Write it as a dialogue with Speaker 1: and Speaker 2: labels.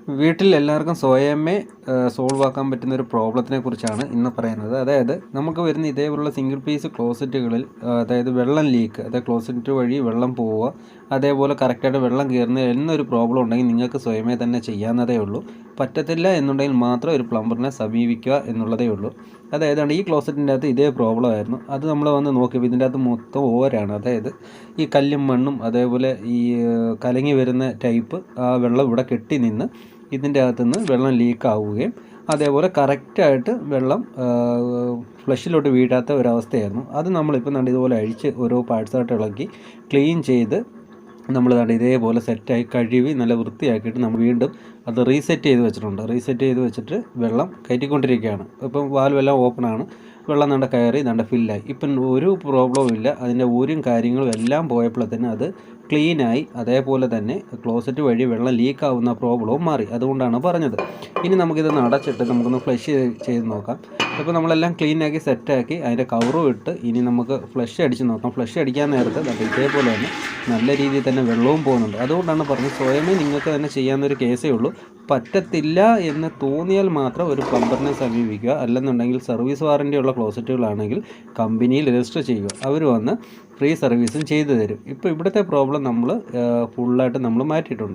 Speaker 1: വീട്ടിൽ എല്ലാവർക്കും സ്വയമേ സോൾവ് ആക്കാൻ പറ്റുന്ന ഒരു പ്രോബ്ലത്തിനെ കുറിച്ചാണ് ഇന്ന് പറയുന്നത്. അതായത് നമുക്ക് വരുന്ന ഇതേപോലുള്ള സിംഗിൾ പീസ് ക്ലോസറ്റുകളിൽ അതായത് വെള്ളം ലീക്ക്, അതായത് ക്ലോസറ്റ് വഴി വെള്ളം പോവുക, അതേപോലെ കറക്റ്റായിട്ട് വെള്ളം കയറുന്ന എന്നൊരു പ്രോബ്ലം ഉണ്ടെങ്കിൽ നിങ്ങൾക്ക് സ്വയമേ തന്നെ ചെയ്യാവുന്നതേ ഉള്ളൂ. പറ്റത്തില്ല എന്നുണ്ടെങ്കിൽ മാത്രം ഒരു പ്ലംബറിനെ സമീപിക്കുക എന്നുള്ളതേ ഉള്ളൂ. അതായത് ഈ ക്ലോസറ്റിൻ്റെ അകത്ത് ഇതേ പ്രോബ്ലം ആയിരുന്നു. അത് നമ്മൾ വന്ന് നോക്കിയപ്പോൾ ഇതിൻ്റെ അകത്ത് മൊത്തം ഓവരാണ്. അതായത് ഈ കല്ലും മണ്ണും അതേപോലെ ഈ കലങ്ങി വരുന്ന ടൈപ്പ് ആ വെള്ളം ഇവിടെ കെട്ടി നിന്ന് ഇതിൻ്റെ അകത്തുനിന്ന് വെള്ളം ലീക്ക് ആവുകയും അതേപോലെ കറക്റ്റായിട്ട് വെള്ളം ഫ്ലഷിലോട്ട് വീഴാത്ത ഒരവസ്ഥയായിരുന്നു. അത് നമ്മളിപ്പോൾ ഇതുപോലെ അഴിച്ച് ഓരോ പാർട്സായിട്ട് ഇളക്കി ക്ലീൻ ചെയ്ത് നമ്മൾ ഇതേപോലെ സെറ്റായി കഴുകി നല്ല വൃത്തിയാക്കിയിട്ട് നമ്മൾ വീണ്ടും അത് റീസെറ്റ് ചെയ്ത് വെച്ചിട്ടുണ്ട്. റീസെറ്റ് ചെയ്ത് വെച്ചിട്ട് വെള്ളം കയറ്റിക്കൊണ്ടിരിക്കുകയാണ്. ഇപ്പം വാൽവെല്ലാം ഓപ്പണാണ്, വെള്ളം കയറി ഫില്ലായി. ഇപ്പം ഒരു പ്രോബ്ലവും ഇല്ല. അതിൻ്റെ ഊരും കാര്യങ്ങളും എല്ലാം പോയപ്പോഴത്തേന് അത് ക്ലീനായി. അതേപോലെ തന്നെ ക്ലോസറ്റ് വഴി വെള്ളം ലീക്കാവുന്ന പ്രോബ്ലവും മാറി. അതുകൊണ്ടാണ് പറഞ്ഞത്. ഇനി നമുക്കിതൊന്ന് അടച്ചിട്ട് നമുക്കൊന്ന് ഫ്ലഷ് ചെയ്ത് നോക്കാം. ഇപ്പോൾ നമ്മളെല്ലാം ക്ലീനാക്കി സെറ്റാക്കി അതിൻ്റെ കവറും ഇട്ട് ഇനി നമുക്ക് ഫ്ലഷ് അടിച്ച് നോക്കാം. ഫ്ലഷ് അടിക്കാൻ നേരത്ത് ഇതേപോലെ തന്നെ നല്ല രീതിയിൽ തന്നെ വെള്ളവും പോകുന്നുണ്ട്. അതുകൊണ്ടാണ് പറഞ്ഞത് സ്വയമേ നിങ്ങൾക്ക് തന്നെ ചെയ്യാവുന്നൊരു കേസേ ഉള്ളൂ. പറ്റത്തില്ല എന്ന് തോന്നിയാൽ മാത്രം ഒരു പ്ലംബറിനെ സമീപിക്കുക. അല്ലെന്നുണ്ടെങ്കിൽ സർവീസ് വാറൻറ്റി ഉള്ള ക്ലോസറ്റുകളാണെങ്കിൽ കമ്പനിയിൽ രജിസ്റ്റർ ചെയ്യുക. അവർ വന്ന് ഫ്രീ സർവീസും ചെയ്തു തരും. ഇപ്പോൾ ഇവിടുത്തെ പ്രോബ്ലം നമ്മൾ ഫുള്ളായിട്ട് മാറ്റിയിട്ടുണ്ട്.